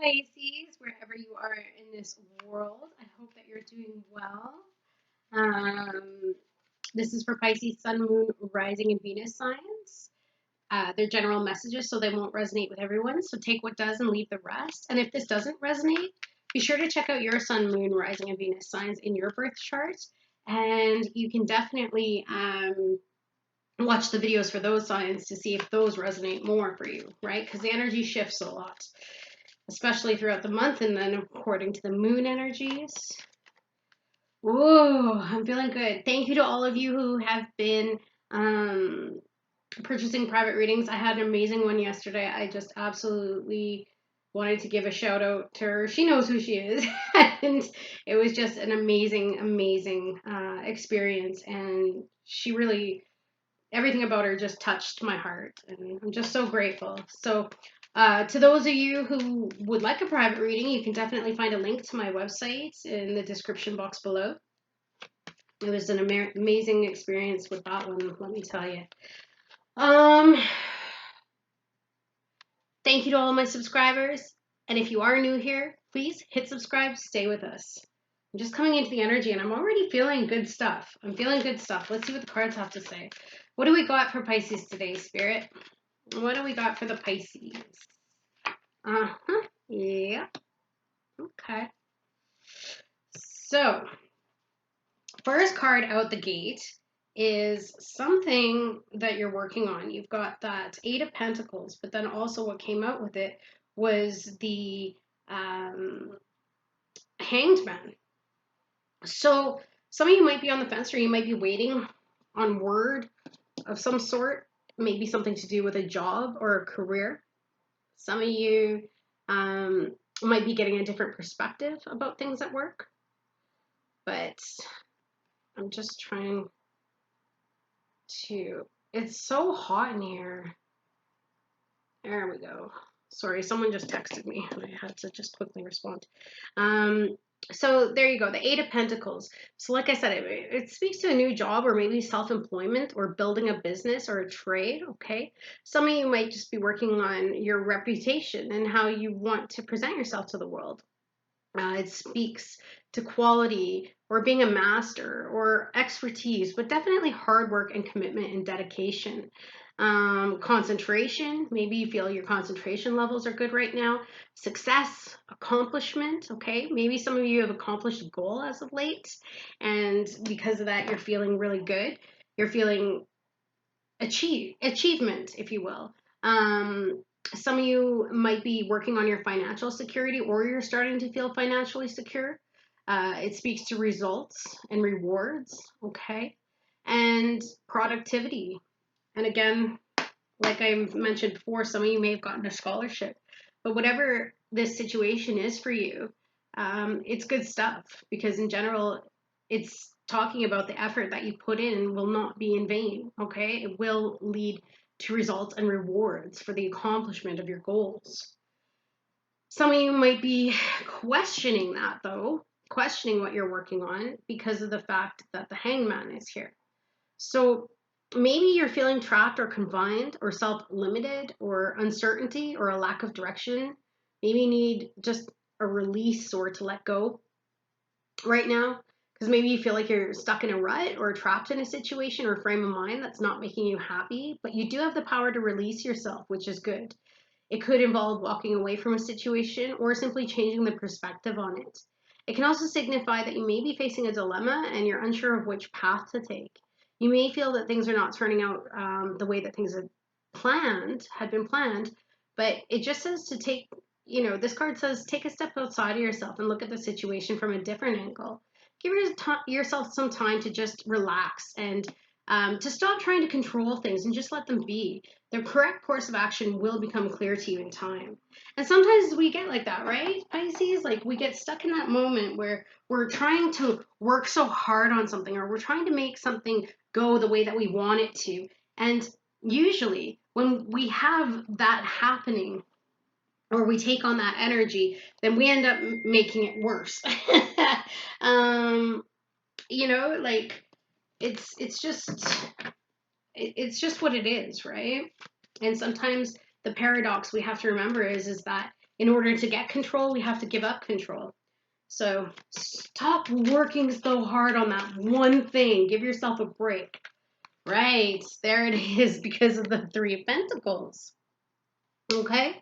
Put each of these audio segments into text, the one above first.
Pisces, wherever you are in this world. I hope that you're doing well. Um, this is for Pisces, Sun, Moon, Rising, and Venus signs. They're general messages, so they won't resonate with everyone. So take what does and leave the rest. And if this doesn't resonate, be sure to check out your Sun, Moon, Rising, and Venus signs in your birth chart. And you can definitely watch the videos for those signs to see if those resonate more for you, right? Because the energy shifts a lot, especially throughout the month, and then according to the moon energies. Ooh, I'm feeling good. Thank you to all of you who have been purchasing private readings. I had an amazing one yesterday. I just absolutely wanted to give a shout out to her. She knows who she is. And it was just an amazing, amazing experience. And she really, everything about her just touched my heart. And I'm just so grateful. So to those of you who would like a private reading, you can definitely find a link to my website in the description box below. It was an amazing experience with that one, let me tell you. Thank you to all my subscribers. And if you are new here, please hit subscribe, stay with us. I'm just coming into the energy and I'm already feeling good stuff. I'm feeling good stuff. Let's see what the cards have to say. What do we got for Pisces today, Spirit? What do we got for the Pisces? Uh-huh. Yeah. Okay. So, first card out the gate is something that you're working on. You've got that Eight of Pentacles, but then also what came out with it was the Hanged Man. So some of you might be on the fence, or you might be waiting on word of some sort, maybe something to do with a job or a career. Some of you might be getting a different perspective about things at work, but I'm just trying to, it's so hot in here. There we go. Sorry, someone just texted me. I had to just quickly respond. So there you go, the Eight of Pentacles. So like I said, it speaks to a new job or maybe self-employment or building a business or a trade, okay? Some of you might just be working on your reputation and how you want to present yourself to the world. It speaks to quality or being a master or expertise, but definitely hard work and commitment and dedication. Concentration, maybe you feel your concentration levels are good right now. Success, accomplishment, okay? Maybe some of you have accomplished a goal as of late, and because of that, you're feeling really good. You're feeling achievement, if you will. Some of you might be working on your financial security, or you're starting to feel financially secure. It speaks to results and rewards, okay? And productivity. And again, like I mentioned before, some of you may have gotten a scholarship. But whatever this situation is for you, it's good stuff, because in general, it's talking about the effort that you put in will not be in vain, okay? It will lead to results and rewards for the accomplishment of your goals. Some of you might be questioning that, though, questioning what you're working on because of the fact that the hangman is here. So maybe you're feeling trapped or confined or self-limited or uncertainty or a lack of direction. Maybe you need just a release or to let go right now, because maybe you feel like you're stuck in a rut or trapped in a situation or frame of mind that's not making you happy, but you do have the power to release yourself, which is good. It could involve walking away from a situation or simply changing the perspective on it. It can also signify that you may be facing a dilemma and you're unsure of which path to take. You may feel that things are not turning out the way that things had been planned, but it just says to take, this card says take a step outside of yourself and look at the situation from a different angle. Give yourself some time to just relax and to stop trying to control things and just let them be. The correct course of action will become clear to you in time. And sometimes we get like that, right, Pisces? Like we get stuck in that moment where we're trying to work so hard on something, or we're trying to make something go the way that we want it to. And usually when we have that happening, or we take on that energy, then we end up making it worse. Like it's just what it is, right? And sometimes the paradox we have to remember is that In order to get control, we have to give up control. So stop working so hard on that one thing. Give yourself a break. Right, there it is, because of the Three of Pentacles. Okay,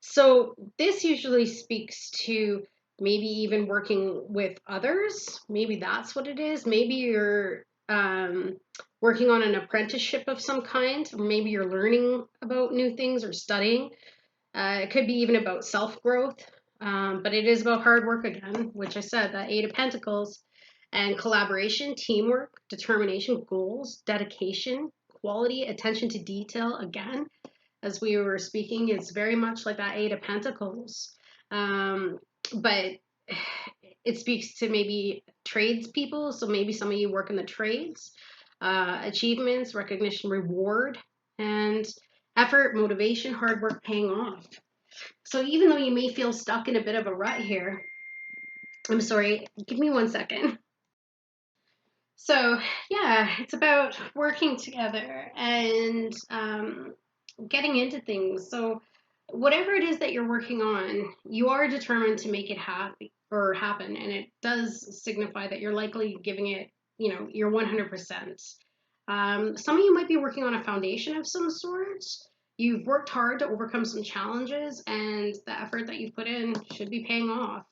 so this usually speaks to maybe even working with others. Maybe that's what it is. Maybe you're working on an apprenticeship of some kind, or maybe you're learning about new things or studying. It could be even about self-growth, but it is about hard work again, which I said, that Eight of Pentacles, and collaboration, teamwork, determination, goals, dedication, quality, attention to detail again. As we were speaking, it's very much like that Eight of Pentacles. But it speaks to maybe tradespeople. So maybe some of you work in the trades, achievements, recognition, reward, and effort, motivation, hard work paying off. So even though you may feel stuck in a bit of a rut here, I'm sorry, give me 1 second. So yeah, it's about working together and getting into things. So whatever it is that you're working on, you are determined to make it happen, and it does signify that you're likely giving it, your 100%. Some of you might be working on a foundation of some sort. You've worked hard to overcome some challenges, and the effort that you put in should be paying off.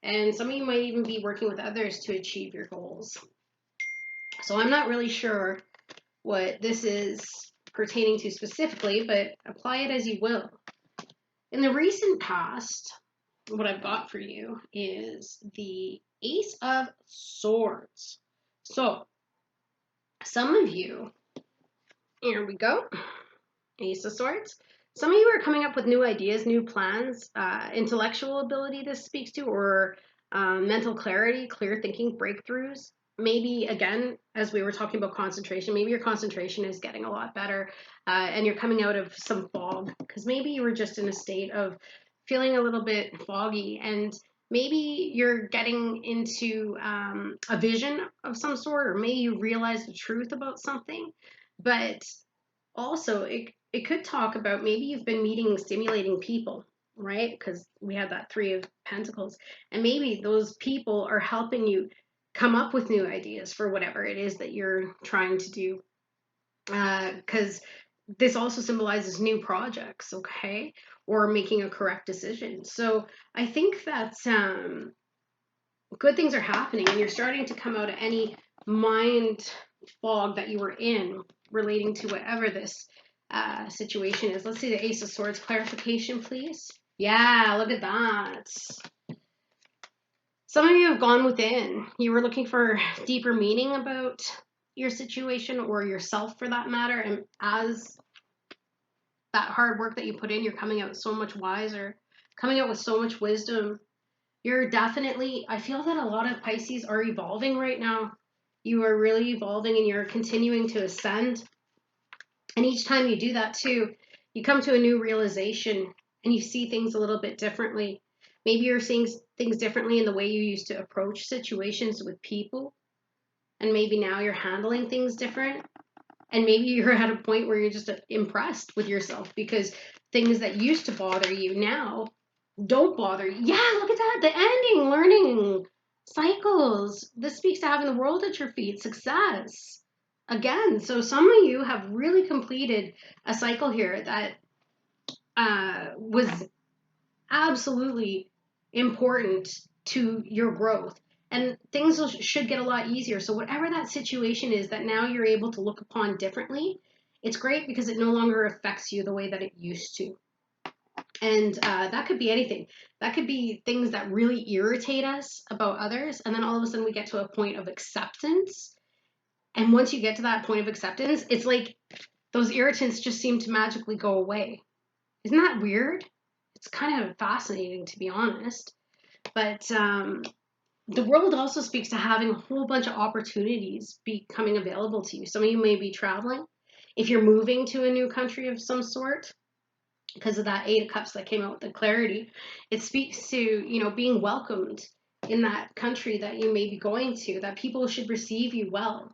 And some of you might even be working with others to achieve your goals. So I'm not really sure what this is pertaining to specifically, but apply it as you will. In the recent past, what I've got for you is the Ace of Swords. So some of you, here we go, Ace of Swords. Some of you are coming up with new ideas, new plans, intellectual ability this speaks to, or mental clarity, clear thinking, breakthroughs. Maybe, again, as we were talking about concentration, maybe your concentration is getting a lot better, and you're coming out of some fog, because maybe you were just in a state of feeling a little bit foggy, and maybe you're getting into a vision of some sort, or maybe you realize the truth about something. But also, it could talk about maybe you've been meeting stimulating people, right? Because we had that Three of Pentacles, and maybe those people are helping you come up with new ideas for whatever it is that you're trying to do. Because this also symbolizes new projects, okay, or making a correct decision. So I think that good things are happening, and you're starting to come out of any mind fog that you were in relating to whatever this situation is. Let's see the Ace of Swords clarification, please. Yeah, look at that. Some of you have gone within. You were looking for deeper meaning about your situation, or yourself for that matter, and as that hard work that you put in, you're coming out so much wiser, coming out with so much wisdom. You're definitely, I feel that a lot of Pisces are evolving right now. You are really evolving, and you're continuing to ascend. And each time you do that too, you come to a new realization, and you see things a little bit differently. Maybe you're seeing things differently in the way you used to approach situations with people. And maybe now you're handling things different. And maybe you're at a point where you're just impressed with yourself, because things that used to bother you now don't bother you. Yeah, look at that. The ending, learning, cycles. This speaks to having the world at your feet, success. Again, so some of you have really completed a cycle here that was absolutely important to your growth. And things should get a lot easier. So whatever that situation is that now you're able to look upon differently, it's great because it no longer affects you the way that it used to. And that could be anything. That could be things that really irritate us about others. And then all of a sudden we get to a point of acceptance. And once you get to that point of acceptance, it's like those irritants just seem to magically go away. Isn't that weird? It's kind of fascinating, to be honest. But the world also speaks to having a whole bunch of opportunities becoming available to you. Some of you may be traveling. If you're moving to a new country of some sort, because of that Eight of Cups that came out with the clarity, it speaks to, being welcomed in that country that you may be going to, that people should receive you well.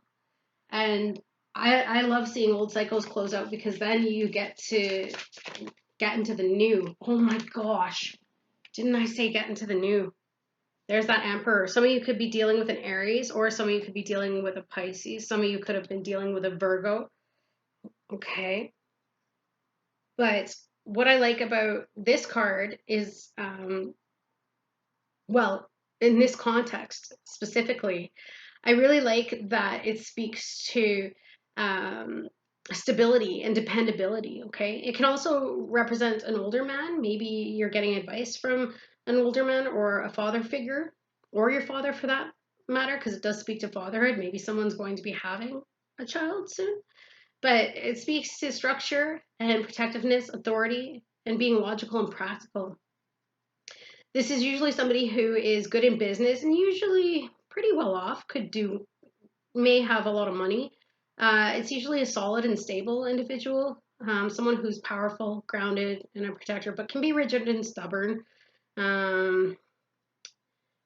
And I love seeing old cycles close out, because then you get to get into the new. Oh my gosh. Didn't I say get into the new? There's that Emperor. Some of you could be dealing with an Aries, or some of you could be dealing with a Pisces. Some of you could have been dealing with a Virgo. Okay. But what I like about this card is, well, in this context specifically, I really like that it speaks to um, stability and dependability. Okay. It can also represent an older man. Maybe you're getting advice from an older man or a father figure, or your father for that matter, because it does speak to fatherhood. Maybe someone's going to be having a child soon. But it speaks to structure and protectiveness, authority, and being logical and practical. This is usually somebody who is good in business and usually pretty well off, may have a lot of money. It's usually a solid and stable individual, someone who's powerful, grounded, and a protector, but can be rigid and stubborn. Um,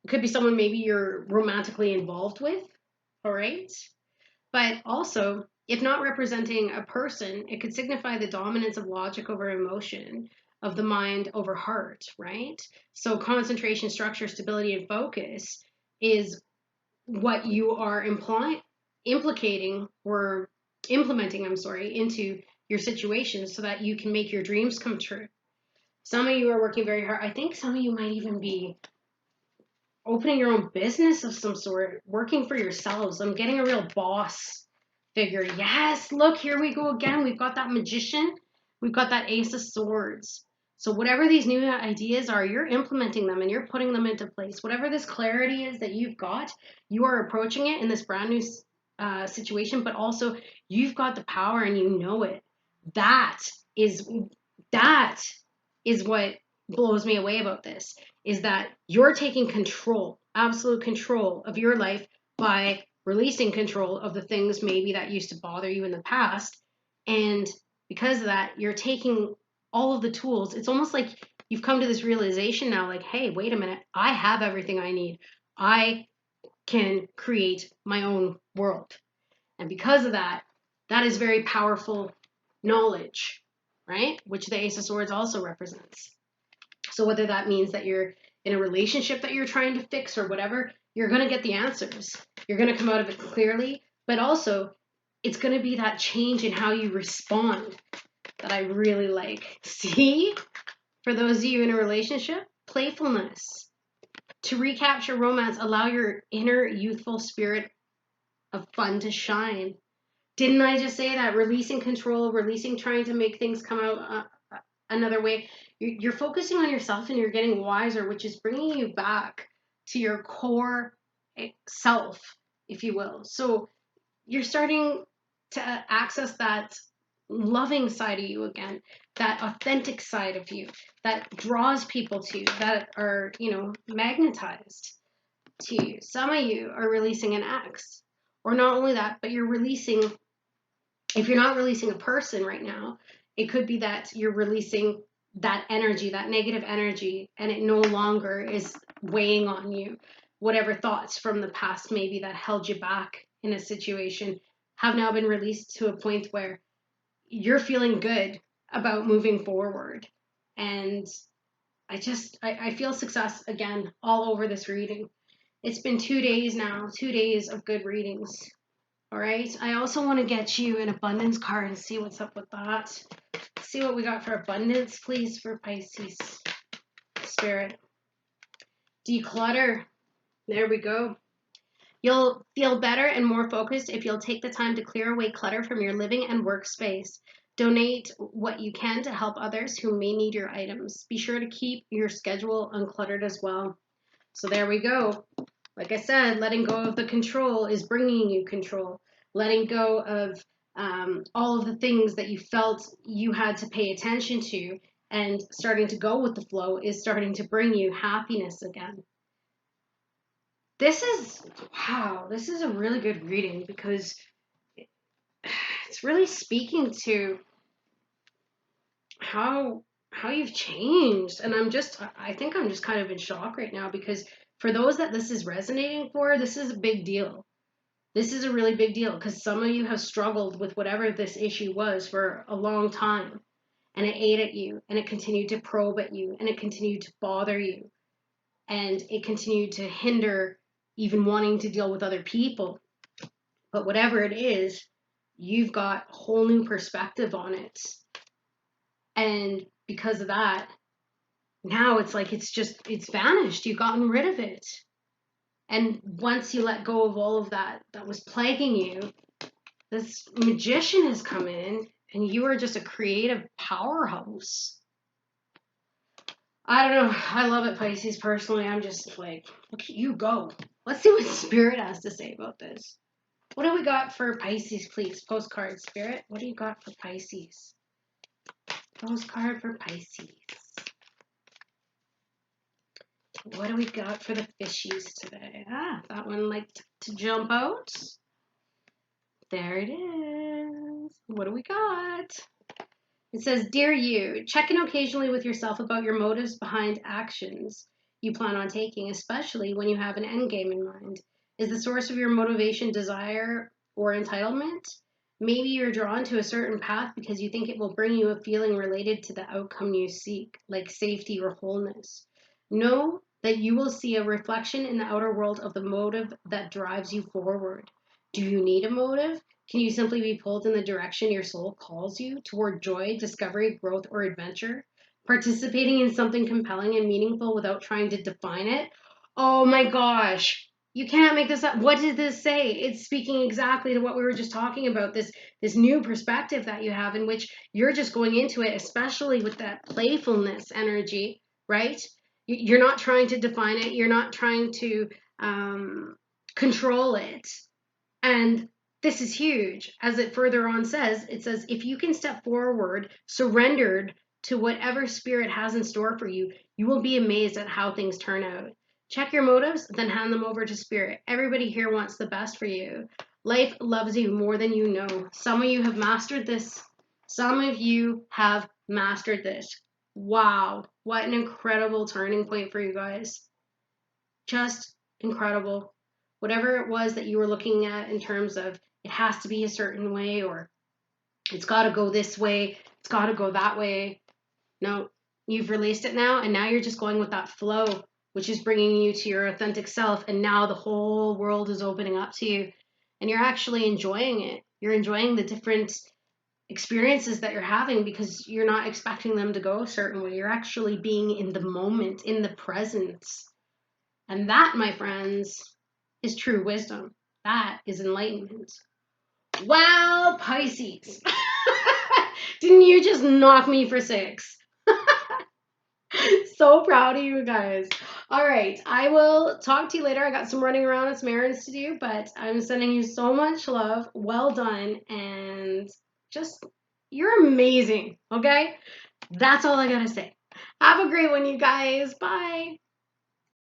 it could be someone maybe you're romantically involved with, all right? But also, if not representing a person, it could signify the dominance of logic over emotion, of the mind over heart, right? So concentration, structure, stability, and focus is what you are implicating or implementing, into your situation so that you can make your dreams come true. Some of you are working very hard. I think some of you might even be opening your own business of some sort, working for yourselves. I'm getting a real boss figure. Yes, look, here we go again. We've got that magician. We've got that ace of swords. So whatever these new ideas are, you're implementing them and you're putting them into place. Whatever this clarity is that you've got, you are approaching it in this brand new situation, but also you've got the power and you know it. That is that is what blows me away about this, is that you're taking control, absolute control of your life by releasing control of the things maybe that used to bother you in the past. And because of that, you're taking all of the tools. It's almost like you've come to this realization now, like, hey, wait a minute, I have everything I need. I can create my own world. And because of that, that is very powerful knowledge, right? Which the Ace of Swords also represents. So whether that means that you're in a relationship that you're trying to fix or whatever, you're going to get the answers. You're going to come out of it clearly, but also it's going to be that change in how you respond that I really like. See, for those of you in a relationship, playfulness. To recapture romance, allow your inner youthful spirit of fun to shine. Didn't I just say that? Releasing control, releasing trying to make things come out another way. You're focusing on yourself and you're getting wiser, which is bringing you back to your core self, if you will. So you're starting to access that loving side of you again, that authentic side of you that draws people to you, that are, magnetized to you. Some of you are releasing an ex, or not only that, but you're releasing, if you're not releasing a person right now, it could be that you're releasing that energy, that negative energy, and it no longer is weighing on you. Whatever thoughts from the past maybe that held you back in a situation have now been released to a point where you're feeling good about moving forward. And I feel success again all over this reading. It's been 2 days now, 2 days of good readings. All right. I also want to get you an abundance card and see what's up with that. See what we got for abundance, please, for Pisces spirit. Declutter. There we go. You'll feel better and more focused if you'll take the time to clear away clutter from your living and workspace. Donate what you can to help others who may need your items. Be sure to keep your schedule uncluttered as well. So there we go. Like I said, letting go of the control is bringing you control. Letting go of all of the things that you felt you had to pay attention to and starting to go with the flow is starting to bring you happiness again. This is a really good reading because it's really speaking to how you've changed. And I think I'm just kind of in shock right now because for those that this is resonating for, this is a big deal. This is a really big deal because some of you have struggled with whatever this issue was for a long time. and it ate at you, and it continued to probe at you, and it continued to bother you, and it continued to hinder even wanting to deal with other people. But whatever it is, you've got a whole new perspective on it. And because of that, now it's like it's vanished. You've gotten rid of it. And once you let go of all of that was plaguing you, this magician has come in and you are just a creative powerhouse. I don't know. I love it, Pisces. Personally, I'm just like, look at you go. Let's see what Spirit has to say about this. What do we got for Pisces, please? Postcard, Spirit. What do you got for Pisces? Postcard for Pisces. What do we got for the fishies today? Ah, that one liked to jump out. There it is. What do we got? It says, Dear you, check in occasionally with yourself about your motives behind actions you plan on taking, especially when you have an end game in mind. Is the source of your motivation desire or entitlement? Maybe you're drawn to a certain path because you think it will bring you a feeling related to the outcome you seek, like safety or wholeness. Know that you will see a reflection in the outer world of the motive that drives you forward. Do you need a motive? Can you simply be pulled in the direction your soul calls you toward joy, discovery, growth, or adventure? Participating in something compelling and meaningful without trying to define it? Oh my gosh. You can't make this up. What did this say? It's speaking exactly to what we were just talking about, this new perspective that you have in which you're just going into it, especially with that playfulness energy, right? You're not trying to define it. You're not trying to control it. And this is huge. As it further on says, it says, if you can step forward, surrendered to whatever Spirit has in store for you, you will be amazed at how things turn out. Check your motives, then hand them over to Spirit. Everybody here wants the best for you. Life loves you more than you know. Some of you have mastered this. Some of you have mastered this. Wow, what an incredible turning point for you guys. Just incredible. Whatever it was that you were looking at in terms of it has to be a certain way, or it's got to go this way, it's got to go that way. No, you've released it now, and now you're just going with that flow, which is bringing you to your authentic self, and now the whole world is opening up to you, and you're actually enjoying it. You're enjoying the different experiences that you're having because you're not expecting them to go a certain way. You're actually being in the moment, in the presence. And that, my friends, is true wisdom. That is enlightenment. Wow, Pisces. Didn't you just knock me for 6? So proud of you guys. All right, I will talk to you later. I got some running around and some errands to do, but I'm sending you so much love. Well done. And just, you're amazing, okay? That's all I got to say. Have a great one, you guys. Bye.